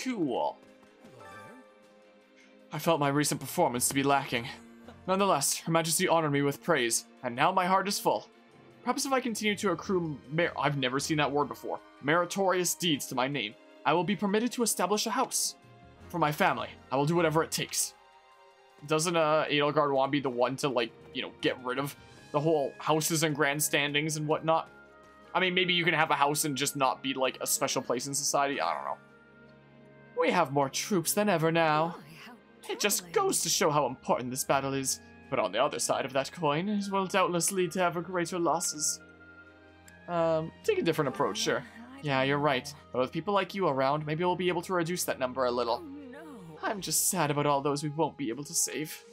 Cool. I felt my recent performance to be lacking. Nonetheless, Her Majesty honored me with praise, and now my heart is full. Perhaps if I continue to accrue I've never seen that word before. Meritorious deeds to my name, I will be permitted to establish a house. For my family, I will do whatever it takes. Doesn't Edelgard want to be the one to, like, you know, get rid of the whole houses and grandstandings and whatnot? I mean, maybe you can have a house and just not be, like, a special place in society. I don't know. We have more troops than ever now. It just goes to show how important this battle is. But on the other side of that coin, it will doubtless lead to ever greater losses. Take a different approach, sure. Yeah, you're right. But with people like you around, maybe we'll be able to reduce that number a little. I'm just sad about all those we won't be able to save.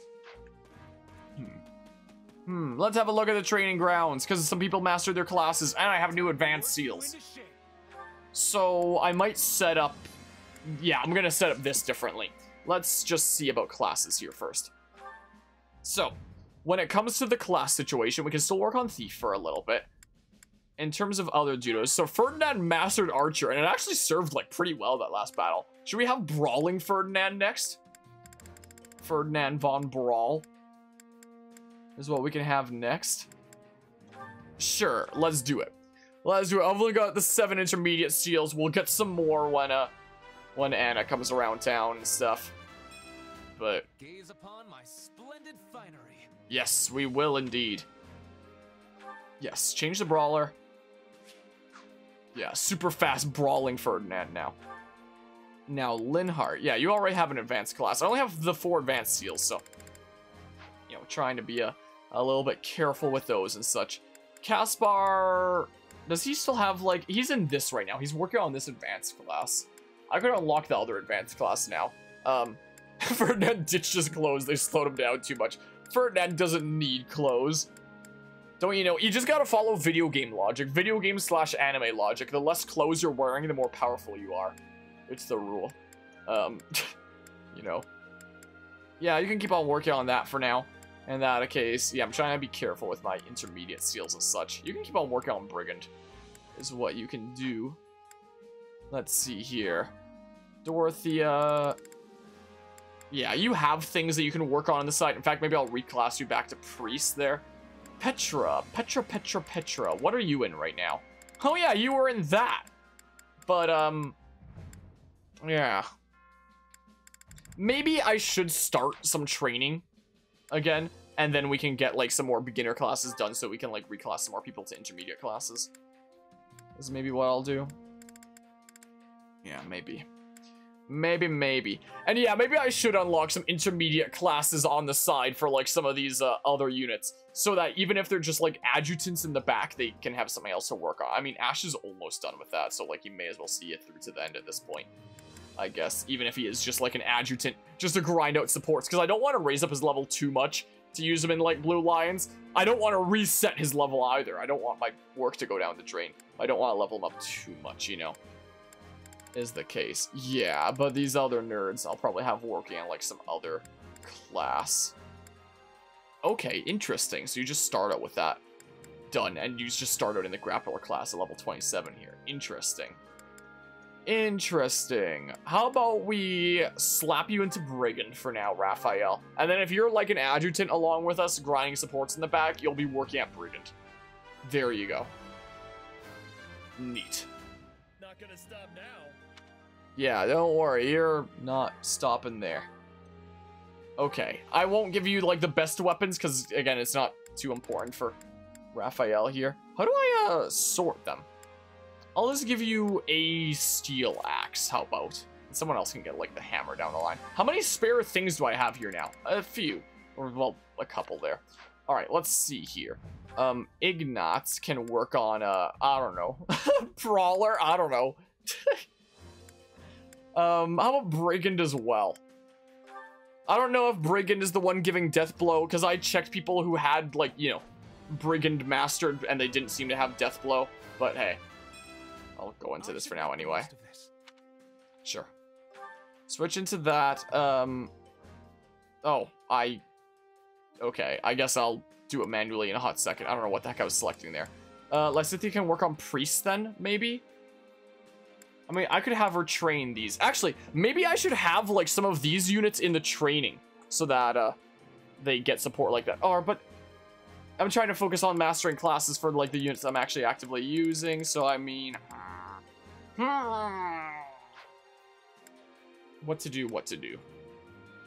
Let's have a look at the training grounds, because some people mastered their classes, and I have new advanced seals. So, I might set up... Yeah, I'm going to set up this differently. Let's just see about classes here first. So, when it comes to the class situation, we can still work on Thief for a little bit. In terms of other judos, so Ferdinand mastered Archer, and it actually served, like, pretty well that last battle. Should we have Brawling Ferdinand next? Ferdinand von Brawl is what we can have next. Sure, let's do it. Let's do it. I've only got the 7 intermediate seals. We'll get some more when Anna comes around town and stuff. But gaze upon my splendid finery. Yes, we will indeed. Yes, change the brawler. Yeah, super fast Brawling Ferdinand now. Now, Linhardt. Yeah, you already have an advanced class. I only have the 4 advanced seals, so... You know, trying to be a little bit careful with those and such. Caspar... Does he still have, like... He's in this right now. He's working on this advanced class. I could unlock the other advanced class now. Ferdinand ditched his clothes. They slowed him down too much. Ferdinand doesn't need clothes. Don't you know? You just gotta follow video game logic. Video game / anime logic. The less clothes you're wearing, the more powerful you are. It's the rule. You know. Yeah, you can keep on working on that for now. In that case, yeah, I'm trying to be careful with my intermediate seals and such. You can keep on working on Brigand. Is what you can do. Let's see here. Dorothea... Yeah, you have things that you can work on the side. In fact, maybe I'll reclass you back to Priest there. Petra. What are you in right now? Oh yeah, you were in that. But, yeah. Maybe I should start some training again. And then we can get, like, some more beginner classes done so we can, like, reclass some more people to intermediate classes. This is maybe what I'll do. Yeah, maybe. Maybe. And yeah, maybe I should unlock some intermediate classes on the side for, like, some of these other units. So that even if they're just, like, adjutants in the back, they can have something else to work on. I mean, Ash is almost done with that, so, like, you may as well see it through to the end at this point. I guess, even if he is just, like, an adjutant, just to grind out supports. Because I don't want to raise up his level too much to use him in, like, Blue Lions. I don't want to reset his level either. I don't want my work to go down the drain. I don't want to level him up too much, you know. Is the case. Yeah, but these other nerds I'll probably have working on, like, some other class. Okay, interesting. So you just start out with that done, and you just start out in the grappler class at level 27 here. Interesting. How about we slap you into Brigand for now, Raphael? And then if you're, like, an adjutant along with us, grinding supports in the back, you'll be working at Brigand. There you go. Neat. Not gonna stop now. Yeah, don't worry, you're not stopping there. Okay, I won't give you, like, the best weapons, because, again, it's not too important for Raphael here. How do I, sort them? I'll just give you a steel axe, how about? And someone else can get, like, the hammer down the line. How many spare things do I have here now? A few. Or, well, a couple there. Alright, let's see here. Ignatz can work on, I don't know. Brawler? I don't know. How about Brigand as well? I don't know if Brigand is the one giving Death Blow, because I checked people who had, like, you know, Brigand mastered, and they didn't seem to have Death Blow. But hey, I'll go into this for now anyway. Sure. Switch into that. Okay, I guess I'll do it manually in a hot second. I don't know what the heck I was selecting there. Lysithea can work on Priest then, maybe? I mean, I could have her train these. Actually, maybe I should have, like, some of these units in the training so that, they get support like that. Or, but I'm trying to focus on mastering classes for, like, the units I'm actually actively using. So, I mean... What to do, what to do.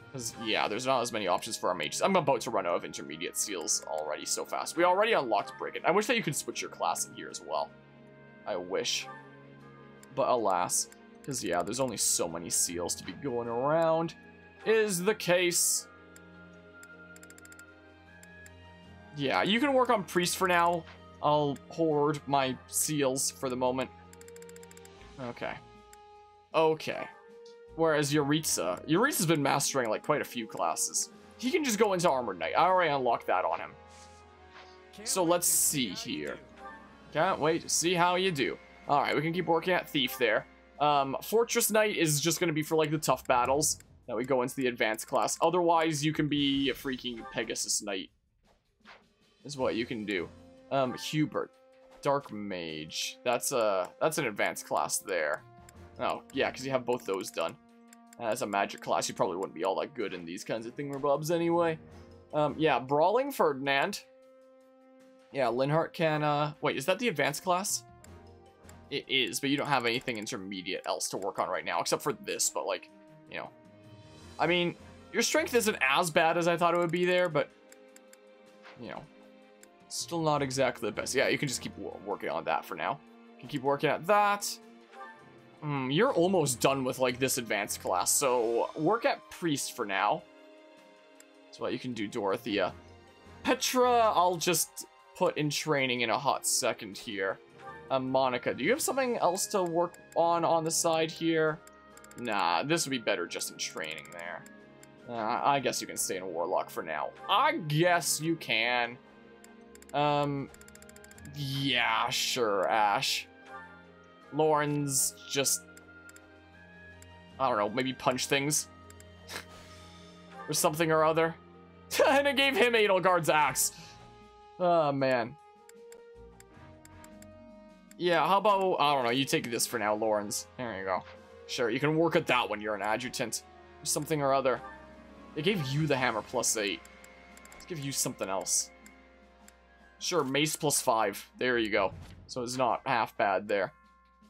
Because, yeah, there's not as many options for our mages. I'm about to run out of intermediate seals already so fast. We already unlocked Brigand. I wish that you could switch your class in here as well. I wish. But alas, because, yeah, there's only so many seals to be going around, is the case. Yeah, you can work on Priest for now. I'll hoard my seals for the moment. Okay. Okay. Whereas Yuritsa's been mastering, like, quite a few classes. He can just go into Armored Knight. I already unlocked that on him. So let's see here. Can't wait to see how you do. Alright, we can keep working at Thief there. Fortress Knight is just going to be for, like, the tough battles. That we go into the advanced class. Otherwise, you can be a freaking Pegasus Knight. Is what you can do. Hubert. Dark Mage. That's an advanced class there. Oh, yeah, because you have both those done. As a magic class, you probably wouldn't be all that good in these kinds of thingamabobs anyway. Yeah, Brawling Ferdinand. Yeah, Linhardt can, wait, is that the advanced class? It is, but you don't have anything intermediate else to work on right now, except for this, but, like, you know. I mean, your strength isn't as bad as I thought it would be there, but, you know, still not exactly the best. Yeah, you can just keep working on that for now. You can keep working at that. You're almost done with, like, this advanced class, so work at Priest for now. That's what you can do, Dorothea. Petra, I'll just put in training in a hot second here. Monica, do you have something else to work on the side here? Nah, this would be better just in training there. I guess you can stay in Warlock for now. I guess you can. Yeah, sure, Ash. Lauren's just, I don't know, maybe punch things. Or something or other. And it gave him Edelgard's axe. Oh, man. Yeah, how about, I don't know, you take this for now, Lawrence. There you go. Sure, you can work at that when you're an adjutant. Or something or other. It gave you the hammer +8. Let's give you something else. Sure, mace +5. There you go. So it's not half bad there.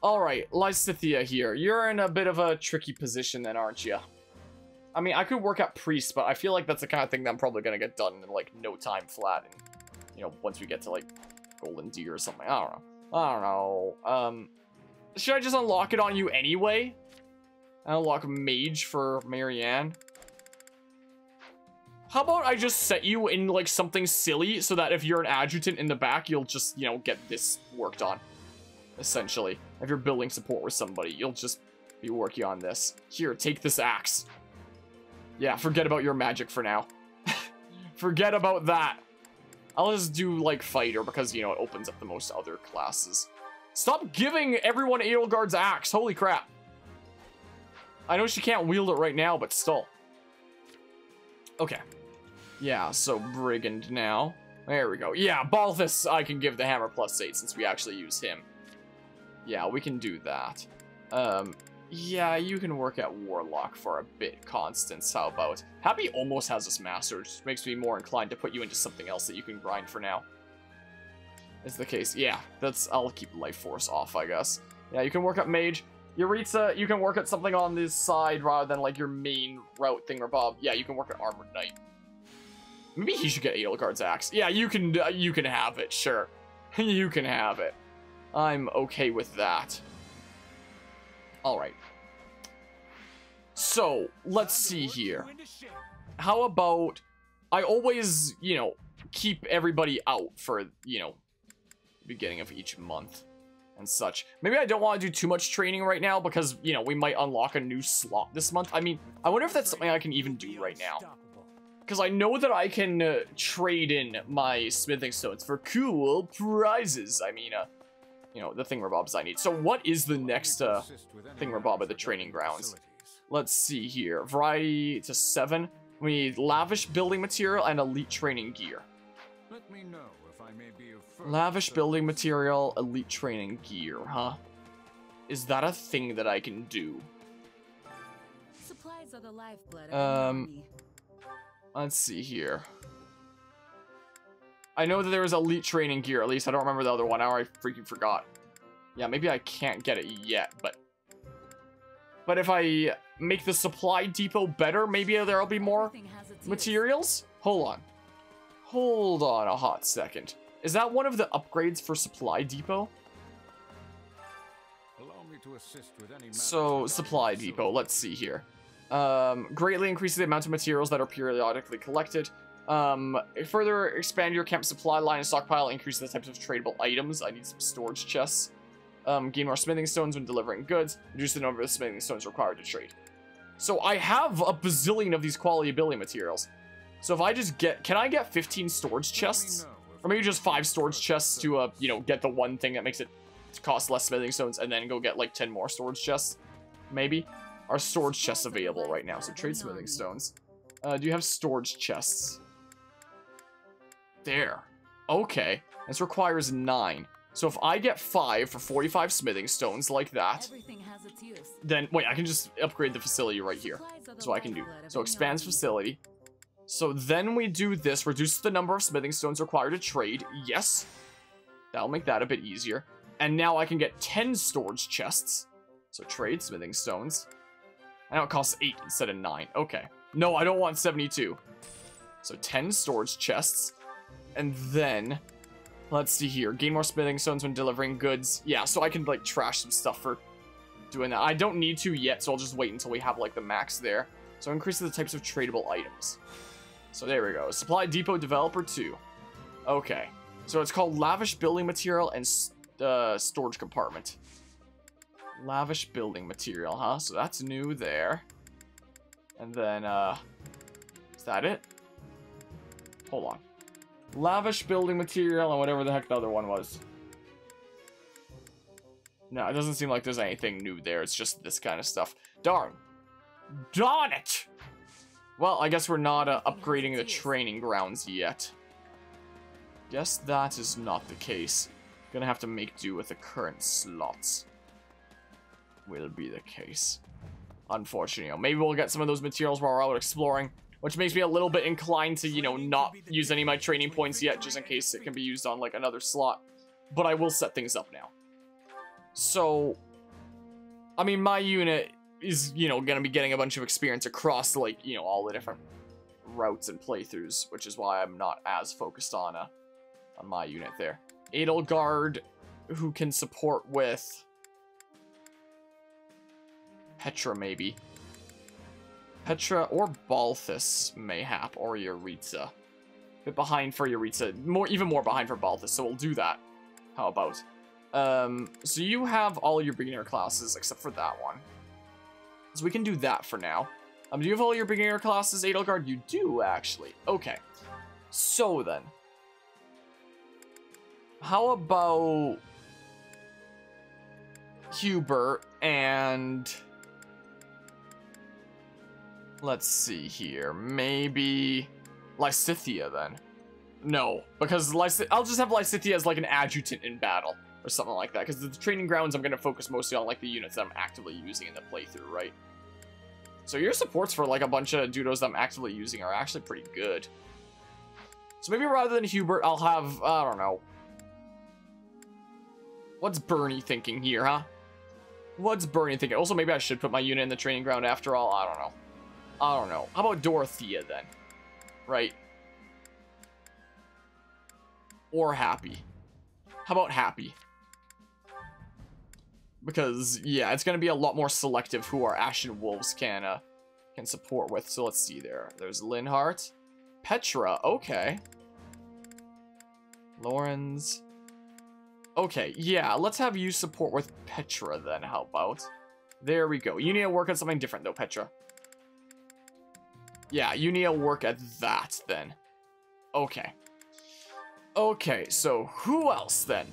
Alright, Lysithea here. You're in a bit of a tricky position then, aren't you? I mean, I could work at Priest, but I feel like that's the kind of thing that I'm probably going to get done in, like, no time flat. And, you know, once we get to, like, Golden Deer or something. I don't know. Should I just unlock it on you anyway? Unlock Mage for Marianne? How about I just set you in, like, something silly so that if you're an adjutant in the back, you'll just, you know, get this worked on. Essentially. If you're building support with somebody, you'll just be working on this. Here, take this axe. Yeah, forget about your magic for now. Forget about that. I'll just do, like, fighter because, you know, it opens up the most other classes. Stop giving everyone Edelgard's axe. Holy crap. I know she can't wield it right now, but still. Okay. Yeah, so Brigand now. There we go. Yeah, Balthus I can give the hammer +8 since we actually use him. Yeah, we can do that. Yeah, you can work at Warlock for a bit, Constance. How about? Happy almost has this mastered. Just makes me more inclined to put you into something else that you can grind for now. Is the case. Yeah, I'll keep Life Force off, I guess. Yeah, you can work at Mage. Yuritsa, you can work at something on this side rather than, like, your main route thingamabob. Yeah, you can work at Armored Knight. Maybe he should get Edelgard's axe. Yeah, you can have it, sure. You can have it. I'm okay with that. Alright. So, let's see here. How about I always, you know, keep everybody out for, you know, the beginning of each month and such. Maybe I don't want to do too much training right now because, you know, we might unlock a new slot this month. I mean, I wonder if that's something I can even do right now. Because I know that I can trade in my smithing stones for cool prizes. I mean, you know, the thingamabobs I need. So what is the next thingamabob at the training grounds? Let's see here. Variety to 7. We need lavish building material and elite training gear. Let me know if I may be of further Lavish building material, elite training gear, huh? Is that a thing that I can do? Supplies are the lifeblood of an army. Let's see here. I know that there was elite training gear, at least. I don't remember the other one. Now I freaking forgot. Yeah, maybe I can't get it yet, but if I make the supply depot better, maybe there'll be more materials? Hold on a hot second. Is that one of the upgrades for supply depot? Allow me to assist with any matters So, regarding supply the depot, let's see here. Greatly increases the amount of materials that are periodically collected. Further expand your camp supply line and stockpile, increase the types of tradable items. I need some storage chests. Gain more smithing stones when delivering goods. Reduce the number of smithing stones required to trade. So I have a bazillion of these quality ability materials. So if I just get, can I get 15 storage chests? Or maybe just 5 storage chests to, you know, get the one thing that makes it cost less smithing stones, and then go get like 10 more storage chests? Maybe? Are storage chests available right now? So trade smithing stones. Do you have storage chests? There. Okay. This requires 9. So if I get 5 for 45 smithing stones like that, then, wait, I can just upgrade the facility right here. So I can do. So expands facility. So then we do this, reduce the number of smithing stones required to trade. Yes. That'll make that a bit easier. And now I can get 10 storage chests. So trade smithing stones. And now it costs 8 instead of 9. Okay. No, I don't want 72. So 10 storage chests. And then, let's see here. Gain more smithing stones when delivering goods. Yeah, so I can, like, trash some stuff for doing that. I don't need to yet, so I'll just wait until we have, like, the max there. So increase the types of tradable items. So there we go. Supply Depot Developer 2. Okay. So it's called Lavish Building Material and Storage Compartment. Lavish Building Material, huh? So that's new there. And then, is that it? Hold on. Lavish Building Material and whatever the heck the other one was. No, it doesn't seem like there's anything new there. It's just this kind of stuff. Darn. Darn it! Well, I guess we're not upgrading the training grounds yet. Guess that is not the case. Gonna have to make do with the current slots. Will be the case. Unfortunately, maybe we'll get some of those materials while we're out exploring, which makes me a little bit inclined to, you know, not use any of my training points yet, just in case it can be used on, like, another slot. But I will set things up now. So, I mean, my unit is, you know, gonna be getting a bunch of experience across, like, you know, all the different routes and playthroughs, which is why I'm not as focused on my unit there. Edelgard, who can support with Petra, maybe. Petra or Balthus, mayhap, or Yaritza. A bit behind for Yaritza, even more behind for Balthus, so we'll do that. How about? So you have all your beginner classes, except for that one. So we can do that for now. Do you have all your beginner classes, Edelgard? You do, actually. Okay. So then. How about Hubert and... Let's see here. Maybe Lysithea, then. No, because I'll just have Lysithea as, like, an adjutant in battle. Or something like that. Because the training grounds, I'm going to focus mostly on, like, the units that I'm actively using in the playthrough, right? So your supports for, like, a bunch of dudos that I'm actively using are actually pretty good. So maybe rather than Hubert, I'll have, I don't know. What's Bernie thinking here, huh? What's Bernie thinking? Also, maybe I should put my unit in the training ground after all. I don't know. I don't know. How about Dorothea, then? Right? Or Happy. How about Happy? Because, yeah, it's going to be a lot more selective who our Ashen Wolves can support with. So let's see there. There's Linhart. Petra, okay. Lorenz. Okay, yeah, let's have you support with Petra then, how about? There we go. You need to work on something different though, Petra. Yeah, you need to work at that then. Okay. Okay, so who else then?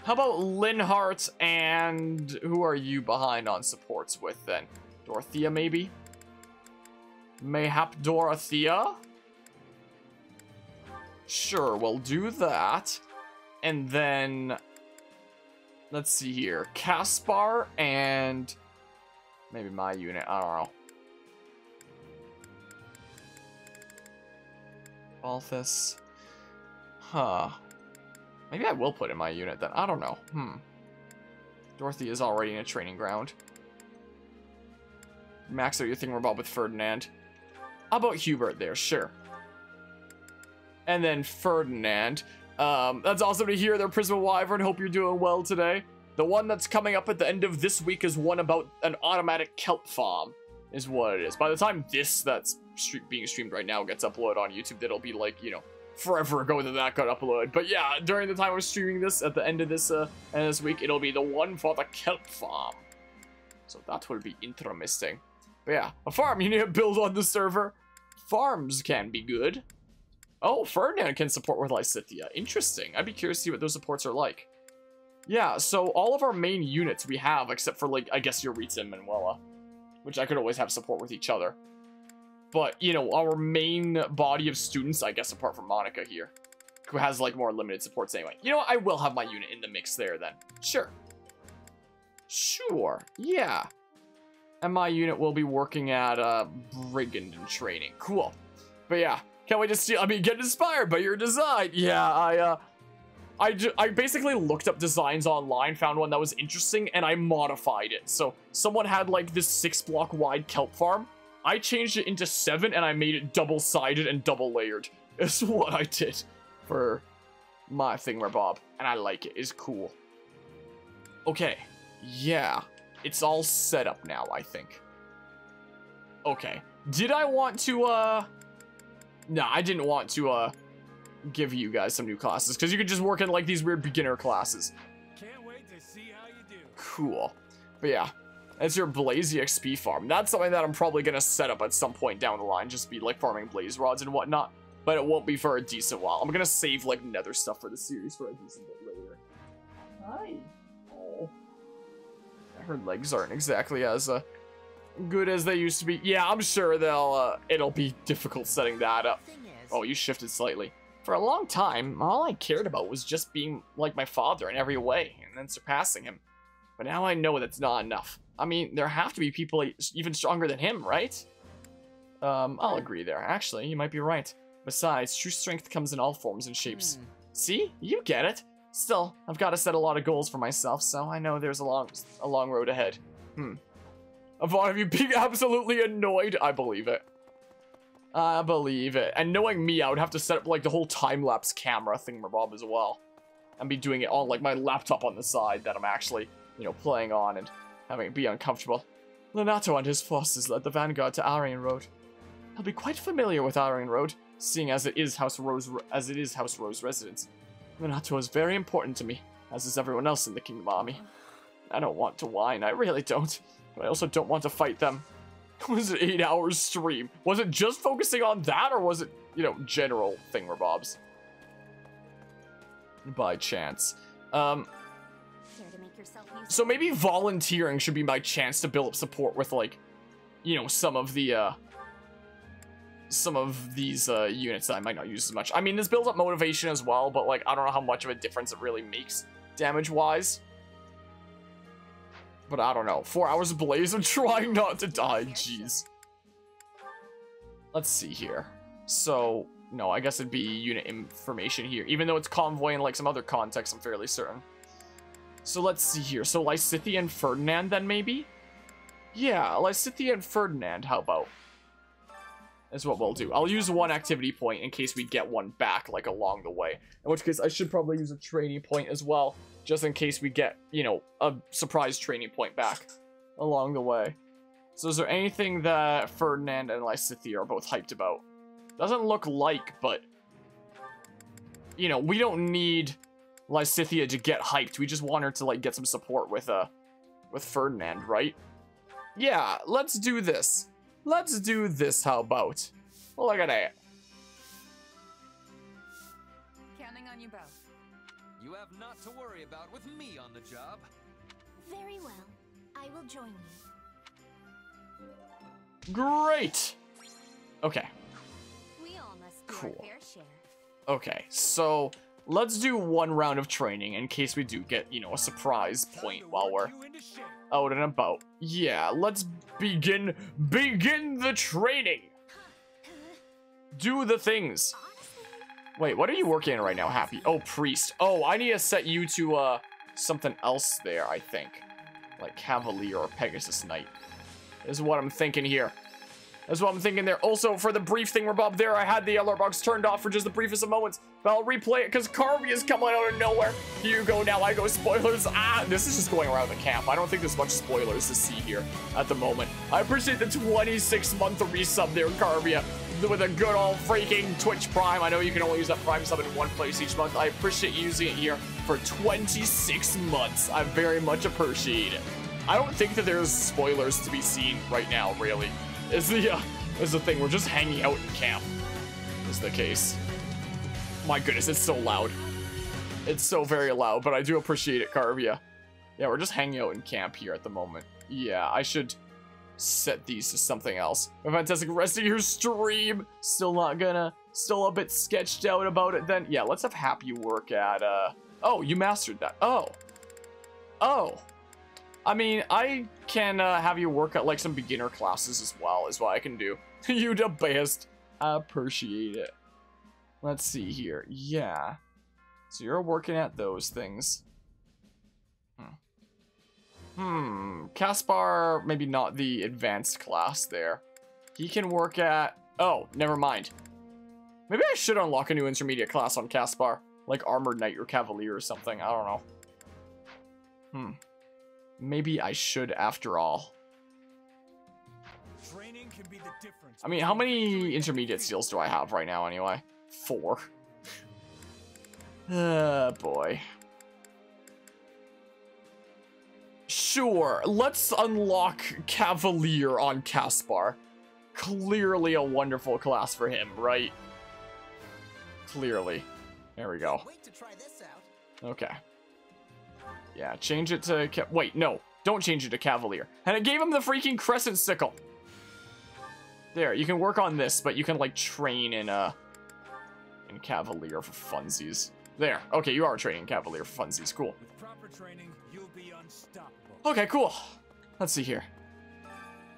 How about Linhart and who are you behind on supports with then? Dorothea maybe? Mayhap Dorothea? Sure, we'll do that. And then Let's see here. Caspar and maybe my unit. I don't know. Balthus. Huh. Maybe I will put in my unit then. I don't know. Dorothy is already in a training ground. Max out your thingamabob with Ferdinand. How about Hubert there? Sure. And then Ferdinand. That's awesome to hear there, Prisma Wyvern. Hope you're doing well today. The one that's coming up at the end of this week is one about an automatic kelp farm, is what it is. By the time this that's being streamed right now gets uploaded on YouTube, that'll be like, you know, forever ago that got uploaded. But yeah, during the time we're streaming this, at the end of this week, it'll be the one for the kelp farm. So that will be interesting. But yeah, a farm you need to build on the server. Farms can be good. Oh, Ferdinand can support with Lysithea. Interesting. I'd be curious to see what those supports are like. Yeah, so all of our main units we have, except for, like, I guess Eureka and Manuela, which I could always have support with each other. But, you know, our main body of students, I guess apart from Monica here, who has, like, more limited supports anyway. You know what? I will have my unit in the mix there, then. Sure. Sure. Yeah. And my unit will be working at, Brigand and training. Cool. But yeah. Can't wait to see, I mean, get inspired by your design. Yeah, I basically looked up designs online, found one that was interesting, and I modified it. So someone had like this 6-block wide kelp farm. I changed it into 7 and I made it double-sided and double-layered. Is what I did for my thingamabob. And I like it. It's cool. Okay. Yeah. It's all set up now, I think. Okay. Did I want to, No, I didn't want to, give you guys some new classes, because you could just work in, like, these weird beginner classes. Can't wait to see how you do. Cool. But yeah, that's your Blaze EXP farm. That's something that I'm probably going to set up at some point down the line, just be, like, farming Blaze Rods and whatnot, but it won't be for a decent while. I'm going to save, like, nether stuff for the series for a decent bit later. Hi. Oh. Her legs aren't exactly as, good as they used to be. Yeah, I'm sure it'll be difficult setting that up. Oh, you shifted slightly. For a long time, all I cared about was just being like my father in every way, and then surpassing him. But now I know that's not enough. I mean, there have to be people even stronger than him, right? I'll agree there. Actually, you might be right. Besides, true strength comes in all forms and shapes. See? You get it. Still, I've got to set a lot of goals for myself, so I know there's a long road ahead. Yvonne, have you been absolutely annoyed? I believe it. I believe it. And knowing me, I would have to set up, like, the whole time-lapse camera thingamabob as well. And be doing it on, like, my laptop on the side that I'm actually, you know, playing on and having it be uncomfortable. Lenato and his forces led the vanguard to Aryan Road. I'll be quite familiar with Aryan Road, seeing as it is House Rose residence. Lenato is very important to me, as is everyone else in the Kingdom Army. I don't want to whine, I really don't. But I also don't want to fight them. Was it 8 hours stream? Was it just focusing on that, or was it, you know, general thingamabobs? By chance. So maybe volunteering should be my chance to build up support with, like, you know, some of these units that I might not use as much. I mean, this builds up motivation as well, but, like, I don't know how much of a difference it really makes damage-wise. But I don't know. 4 hours of blaze and trying not to die. Jeez. Let's see here. So, no, I guess it'd be unit information here. Even though it's convoy in, like, some other context, I'm fairly certain. So let's see here. So Lysithea and Ferdinand then, maybe? Yeah, Lysithea and Ferdinand, how about? Is what we'll do. I'll use one activity point in case we get one back, like, along the way. In which case, I should probably use a training point as well. Just in case we get, you know, a surprise training point back along the way. So is there anything that Ferdinand and Lysithea are both hyped about? Doesn't look like, but, you know, we don't need Lysithea to get hyped. We just want her to, like, get some support with Ferdinand, right? Yeah, let's do this. Let's do this, how about? Look at that. Counting on you both. You have not to worry about with me on the job. Very well. I will join you. Great. Okay. We all must do Cool. our fair share. Okay, so let's do one round of training in case we do get, you know, a surprise point while we're out and about. Yeah, let's begin the training. Do the things. Wait, what are you working on right now, Happy? Oh, priest. Oh, I need to set you to something else there, I think. Like Cavalier or Pegasus Knight. This is what I'm thinking here. That's what I'm thinking there. Also, for the brief thing we're above there, I had the alert box turned off for just the briefest of moments. But I'll replay it because Carvey is coming out of nowhere. Here you go, now I go spoilers. Ah, this is just going around the camp. I don't think there's much spoilers to see here at the moment. I appreciate the 26-month resub there, Carvey, with a good old freaking Twitch Prime. I know you can only use that Prime sub in one place each month. I appreciate using it here for 26 months. I very much appreciate it. I don't think that there's spoilers to be seen right now, really. Is the thing. We're just hanging out in camp. Is the case. My goodness, it's so loud. It's so very loud, but I do appreciate it, Carvia. Yeah, we're just hanging out in camp here at the moment. Yeah, I should set these to something else. A fantastic rest of your stream. Still a bit sketched out about it then. Yeah, let's have Happy work at, oh, you mastered that. Oh. I mean, I can have you work at like some beginner classes as well, is what I can do. You the best. I appreciate it. Let's see here. Yeah. So you're working at those things. Caspar, maybe not the advanced class there. He can work at... Oh, never mind. Maybe I should unlock a new intermediate class on Caspar. Like Armored Knight or Cavalier or something. I don't know. Maybe I should after all. Training can be the difference. I mean, how many intermediate skills do I have right now anyway? 4. Boy. Sure, let's unlock Cavalier on Caspar. Clearly a wonderful class for him, right? Clearly. There we go. Wait to try this out. Okay. Yeah, change it to... Wait, no. Don't change it to Cavalier. And it gave him the freaking Crescent Sickle. There, you can work on this, but you can, like, train in Cavalier for funsies. There. Okay, you are training Cavalier for funsies. Cool. With proper training, you'll be unstoppable. Okay, cool. Let's see here.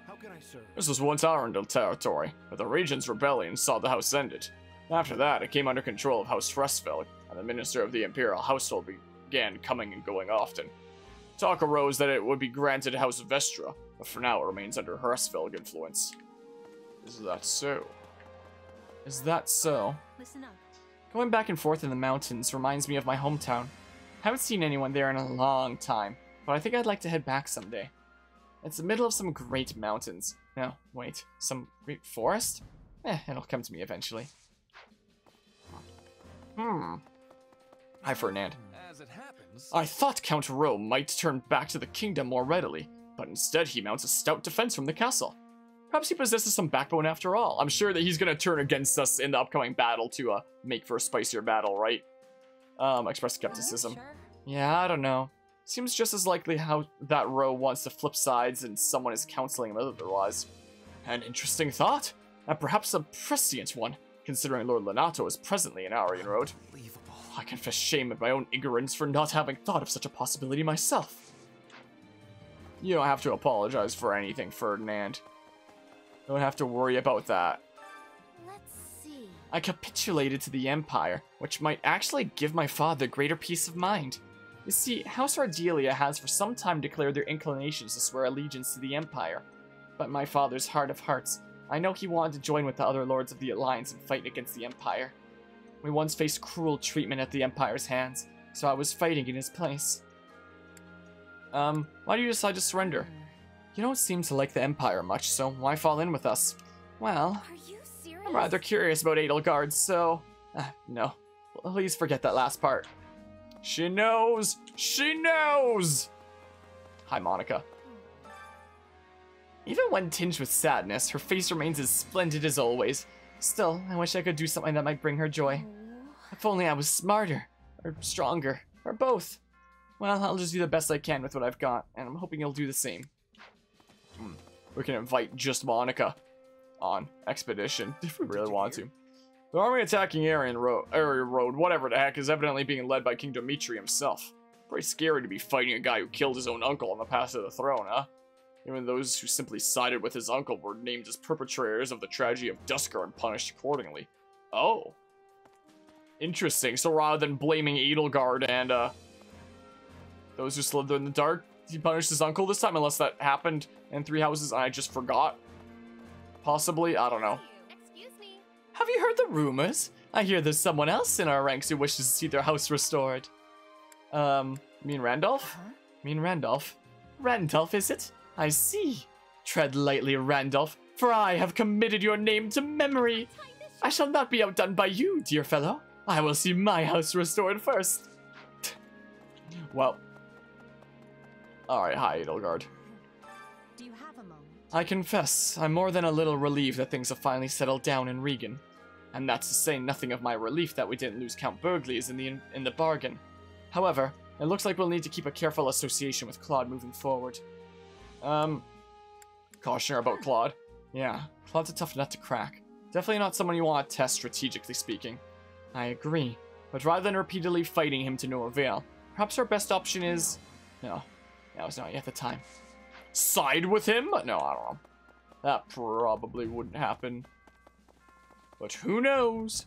How can I serve? This was once Arundel territory, but the Regent's rebellion saw the house ended. After that, it came under control of House Frestfeld, and the minister of the Imperial household began coming and going often. Talk arose that it would be granted House Vestra, but for now it remains under Frestfeld influence. Is that so? Is that so? Listen up. Going back and forth in the mountains reminds me of my hometown. I haven't seen anyone there in a long time, but I think I'd like to head back someday. It's the middle of some great mountains. No, wait, some great forest? It'll come to me eventually. Hi, Ferdinand. As it happens, I thought Count Rome might turn back to the kingdom more readily, but instead he mounts a stout defense from the castle. Perhaps he possesses some backbone after all. I'm sure that he's gonna turn against us in the upcoming battle to make for a spicier battle, right? Express skepticism. Sure. Yeah, I don't know. Seems just as likely how that Roe wants to flip sides and someone is counseling him otherwise. An interesting thought, and perhaps a prescient one, considering Lord Lenato is presently in Arian Road. I confess shame at my own ignorance for not having thought of such a possibility myself. You don't have to apologize for anything, Ferdinand. Don't have to worry about that. Let's see. I capitulated to the Empire, which might actually give my father greater peace of mind. You see, House Ardelia has for some time declared their inclinations to swear allegiance to the Empire. But my father's heart of hearts, I know he wanted to join with the other lords of the Alliance in fighting against the Empire. We once faced cruel treatment at the Empire's hands, so I was fighting in his place. Why do you decide to surrender? You don't seem to like the Empire much, so why fall in with us? Well, Are you serious? I'm rather curious about Edelgard, so... no. Please forget that last part. She knows! She knows! Hi, Monica. Even when tinged with sadness, her face remains as splendid as always. Still, I wish I could do something that might bring her joy. If only I was smarter, or stronger, or both. Well, I'll just do the best I can with what I've got, and I'm hoping you'll do the same. We can invite just Monica on expedition, if we really want to. The army attacking Area Road, whatever the heck, is evidently being led by King Dimitri himself. Pretty scary to be fighting a guy who killed his own uncle on the path to the throne, huh? Even those who simply sided with his uncle were named as perpetrators of the tragedy of Dusker and punished accordingly. Oh. Interesting. So rather than blaming Edelgard and those who slid in the dark, he punished his uncle this time, unless that happened in Three Houses and I just forgot. Possibly, I don't know. Excuse me. Have you heard the rumors? I hear there's someone else in our ranks who wishes to see their house restored. Me and Randolph? Me and Randolph? Randolph, is it? I see. Tread lightly, Randolph, for I have committed your name to memory. I shall not be outdone by you, dear fellow. I will see my house restored first. Well. Alright, hi, Edelgard. Do you have a moment? I confess, I'm more than a little relieved that things have finally settled down in Regan. And that's to say nothing of my relief that we didn't lose Count Burgleys in the bargain. However, it looks like we'll need to keep a careful association with Claude moving forward. Caution her about Claude. Yeah, Claude's a tough nut to crack. Definitely not someone you want to test, strategically speaking. I agree, but rather than repeatedly fighting him to no avail, perhaps our best option is... No, it's not yet the time. Side with him? No, I don't know. That probably wouldn't happen. But who knows?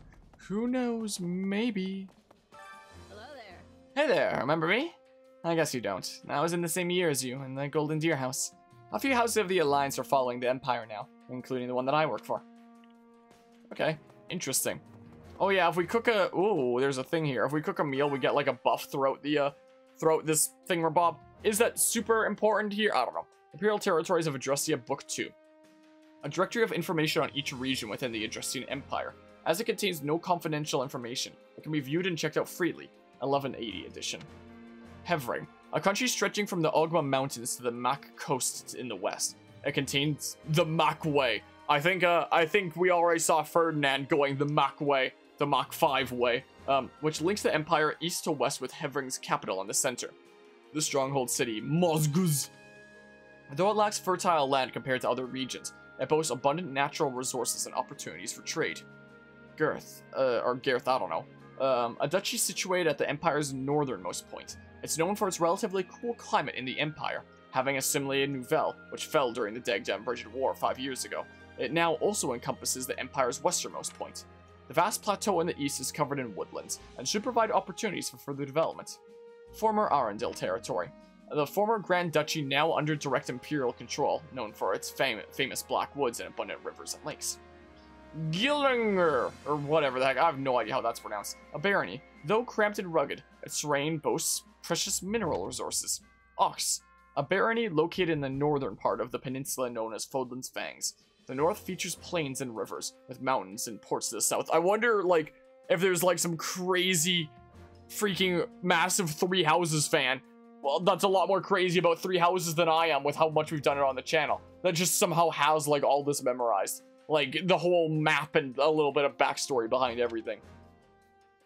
Who knows? Maybe. Hello there. Hey there, remember me? I guess you don't. I was in the same year as you, in the Golden Deer House. A few houses of the Alliance are following the Empire now, including the one that I work for. Okay, interesting. Oh yeah, if we cook a... Ooh, there's a thing here. If we cook a meal, we get like a buff throughout the, throughout this thingamabob. Is that super important here? I don't know. Imperial Territories of Adrestia, Book 2. A directory of information on each region within the Adrestian Empire. As it contains no confidential information, it can be viewed and checked out freely. 1180 edition. Hevring, a country stretching from the Ogma Mountains to the Mac coast in the west. It contains the Mac Way. I think we already saw Ferdinand going the Mac Way, the Mach 5 way, which links the Empire east to west with Hevering's capital in the center. The stronghold city, Mosguz. Though it lacks fertile land compared to other regions, it boasts abundant natural resources and opportunities for trade. Girth, or Girth, I don't know. A duchy situated at the Empire's northernmost point. It's known for its relatively cool climate in the Empire, having assimilated Nouvelle, which fell during the Dagdam-Bridget War 5 years ago. It now also encompasses the Empire's westernmost point. The vast plateau in the east is covered in woodlands, and should provide opportunities for further development. Former Arundel territory. The former Grand Duchy now under direct Imperial control, known for its famous black woods and abundant rivers and lakes. Gillinger, or whatever the heck, I have no idea how that's pronounced. A barony. Though cramped and rugged, its terrain boasts precious mineral resources. Ox. A barony located in the northern part of the peninsula known as Fodlan's Fangs. The north features plains and rivers, with mountains and ports to the south. I wonder, like, if there's, like, some crazy, freaking massive Three Houses fan. Well, that's a lot more crazy about Three Houses than I am with how much we've done it on the channel. That just somehow has, like, all this memorized. Like, the whole map and a little bit of backstory behind everything.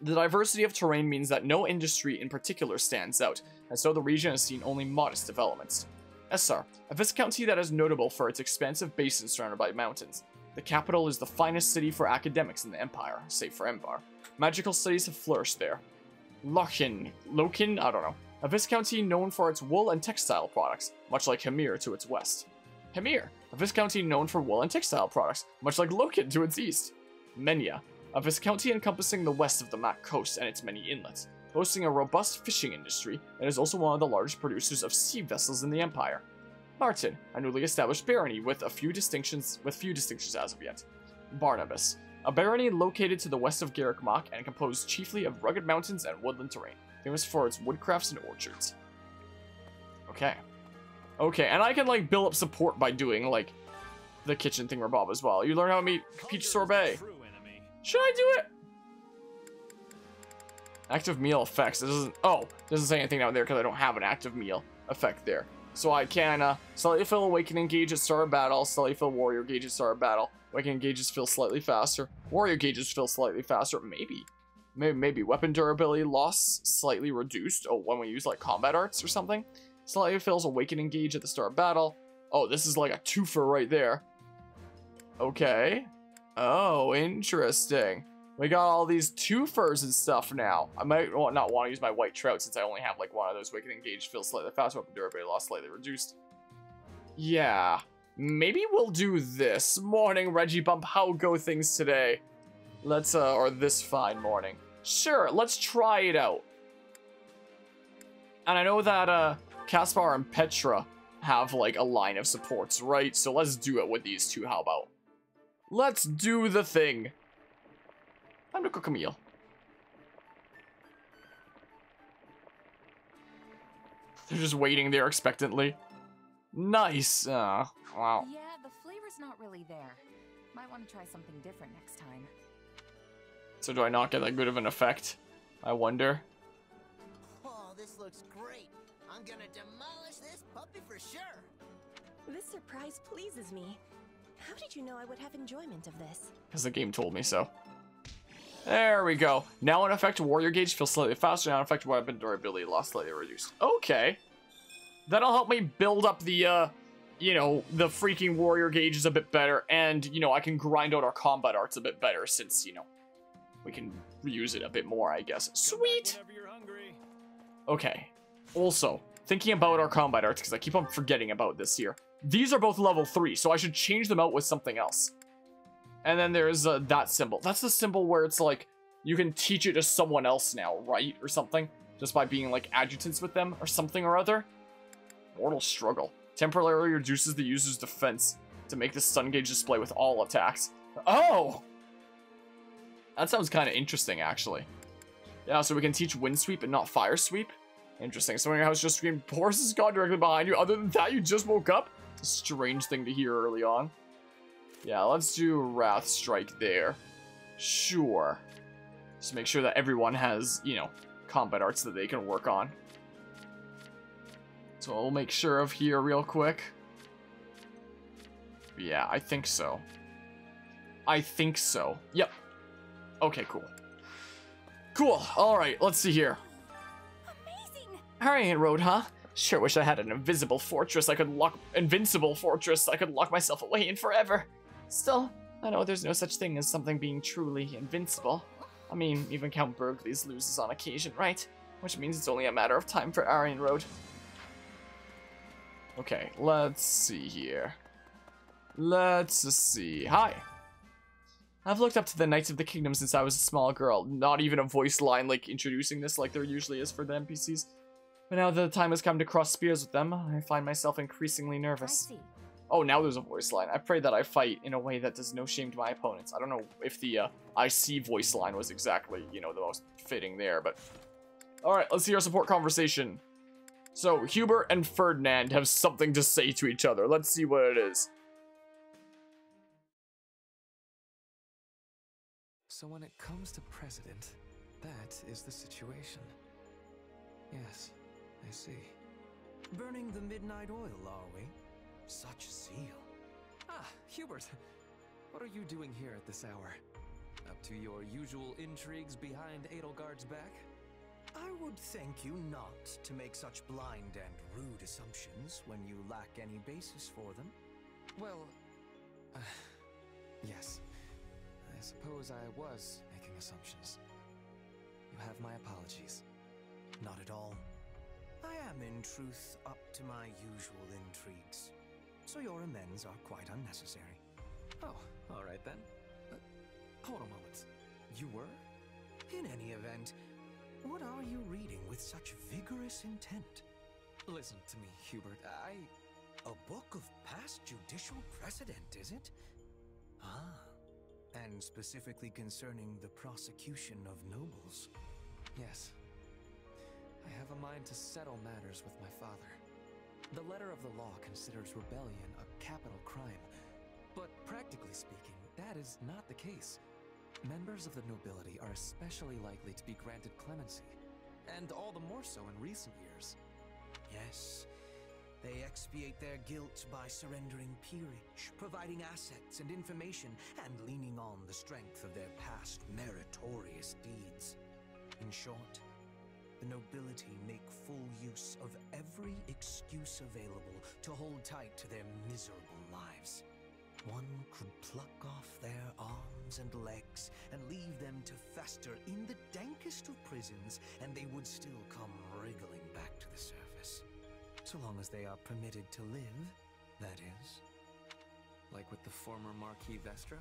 The diversity of terrain means that no industry in particular stands out, and so the region has seen only modest developments. Essar, a viscounty that is notable for its expansive basin surrounded by mountains. The capital is the finest city for academics in the Empire, save for Embar. Magical studies have flourished there. Lokin, I don't know. A viscounty known for its wool and textile products, much like Hamir to its west. Hamir, a viscounty known for wool and textile products, much like Lokin to its east. Menia, a viscounty encompassing the west of the Mac coast and its many inlets, boasting a robust fishing industry, and is also one of the largest producers of sea vessels in the Empire. Martin, a newly established barony with few distinctions as of yet. Barnabas, a barony located to the west of Garrick Mach and composed chiefly of rugged mountains and woodland terrain, famous for its woodcrafts and orchards. Okay. Okay, and I can, like, build up support by doing, like, the kitchen thingamabob as well. You learn how to make peach sorbet. Should I do it? Active meal effects. It doesn't say anything down there because I don't have an active meal effect there. So I can slightly fill awakening gauge at start of battle, slightly fill warrior gauge at start of battle. Awakening gauges fill slightly faster. Warrior gauges fill slightly faster. Maybe weapon durability loss slightly reduced. Oh, when we use like combat arts or something. Slightly fills awakening gauge at the start of battle. Oh, this is like a twofer right there. Okay. Oh, interesting. We got all these twofers and stuff now. I might not want to use my white trout since I only have like one of those. Wicked engaged, feels slightly faster, weapon durability lost slightly reduced. Yeah, maybe we'll do this. Morning, Reggie Bump. How go things today? Let's or this fine morning. Sure, let's try it out. And I know that Caspar and Petra have like a line of supports, right? So let's do it with these two. How about? Let's do the thing. Time to cook a meal. They're just waiting there expectantly. Nice. Wow. Yeah, the flavor's not really there. Might want to try something different next time. So do I not get that good of an effect? I wonder. Oh, this looks great. I'm gonna demolish this puppy for sure. This surprise pleases me. How did you know I would have enjoyment of this? Because the game told me so. There we go. Now in effect, warrior gauge feels slightly faster. Now in effect, weapon durability lost slightly reduced. Okay. That'll help me build up the, you know, the freaking warrior gauges a bit better. And, you know, I can grind out our combat arts a bit better since, you know, we can reuse it a bit more, I guess. Sweet! Okay. Also, thinking about our combat arts, because I keep on forgetting about this here. These are both level 3, so I should change them out with something else. And then there's that symbol. That's the symbol where it's like, you can teach it to someone else now, right? Or something. Just by being like adjutants with them, or something or other. Mortal Struggle. Temporarily reduces the user's defense to make the stun gauge display with all attacks. Oh! That sounds kind of interesting, actually. Yeah, so we can teach Wind Sweep and not Fire Sweep. Interesting. Someone in your house just screamed, "Horse has gone directly behind you." Other than that, you just woke up? It's a strange thing to hear early on. Yeah, let's do Wrath Strike there. Sure. Just make sure that everyone has, you know, combat arts that they can work on. So I'll make sure of here real quick. Yeah, I think so. I think so. Yep. Okay, cool. Cool. Alright, let's see here. Amazing! Hurrying road, huh? Sure wish I had an invincible fortress I could lock myself away in forever. Still, I know there's no such thing as something being truly invincible. I mean, even Count Berkeley's loses on occasion, right? Which means it's only a matter of time for Aryan Road. Okay, let's see here. Let's see. Hi. I've looked up to the Knights of the Kingdom since I was a small girl. Not even a voice line like introducing this like there usually is for the NPCs. But now that the time has come to cross spears with them, I find myself increasingly nervous. I see. Oh, now there's a voice line. I pray that I fight in a way that does no shame to my opponents. I don't know if the I see voice line was exactly, you know, the most fitting there, but... Alright, let's see our support conversation. So, Hubert and Ferdinand have something to say to each other. Let's see what it is. So when it comes to President, that is the situation. Yes, I see. Burning the midnight oil, are we? Such zeal. Ah, Hubert. What are you doing here at this hour? Up to your usual intrigues behind Edelgard's back? I would thank you not to make such blind and rude assumptions when you lack any basis for them. Well, yes. I suppose I was making assumptions. You have my apologies. Not at all. I am, in truth, up to my usual intrigues. So your amends are quite unnecessary. Oh, all right then. Hold a moment. You were? In any event, what are you reading with such vigorous intent? Listen to me, Hubert. A book of past judicial precedent, is it? Ah. And specifically concerning the prosecution of nobles. Yes. I have a mind to settle matters with my father. The letter of the law considers rebellion a capital crime, but practically speaking, that is not the case. Members of the nobility are especially likely to be granted clemency, and all the more so in recent years. Yes, they expiate their guilt by surrendering peerage, providing assets and information, and leaning on the strength of their past meritorious deeds. In short, the nobility make full use of every excuse available to hold tight to their miserable lives. One could pluck off their arms arms and legs and leave them to fester in the dankest of prisons, and they would still come wriggling back to the surface. So long as they are permitted to live, that is. Like with the former Marquis Vestra?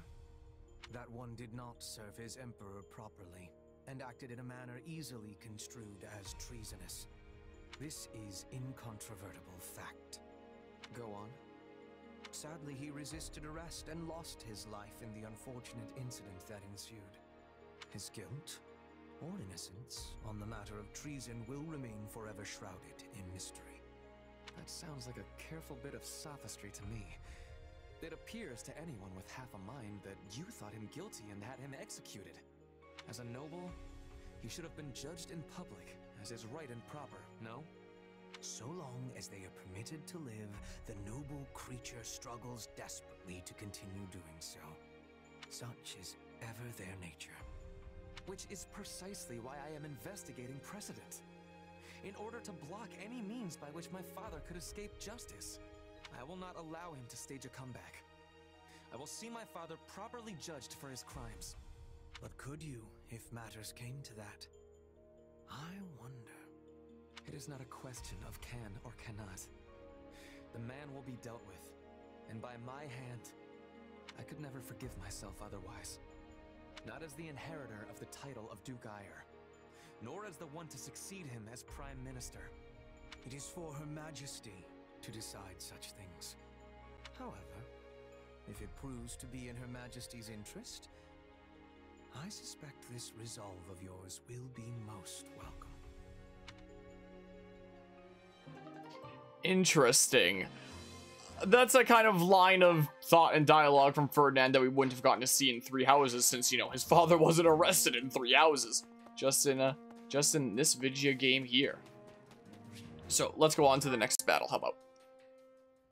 That one did not serve his emperor properly, and acted in a manner easily construed as treasonous. This is incontrovertible fact. Go on. Sadly, he resisted arrest and lost his life in the unfortunate incident that ensued. His guilt, or innocence, on the matter of treason will remain forever shrouded in mystery. That sounds like a careful bit of sophistry to me. It appears to anyone with half a mind that you thought him guilty and had him executed. As a noble, he should have been judged in public, as is right and proper, no? So long as they are permitted to live, the noble creature struggles desperately to continue doing so. Such is ever their nature. Which is precisely why I am investigating precedent. In order to block any means by which my father could escape justice, I will not allow him to stage a comeback. I will see my father properly judged for his crimes. But could you, if matters came to that? I wonder. It is not a question of can or cannot. The man will be dealt with, and by my hand. I could never forgive myself otherwise. Not as the inheritor of the title of Duke Ire, nor as the one to succeed him as Prime Minister. It is for Her Majesty to decide such things. However, if it proves to be in Her Majesty's interest, I suspect this resolve of yours will be most welcome. Interesting. That's a kind of line of thought and dialogue from Ferdinand that we wouldn't have gotten to see in Three Houses, since, you know, his father wasn't arrested in Three Houses. Just in this video game here. So let's go on to the next battle. How about?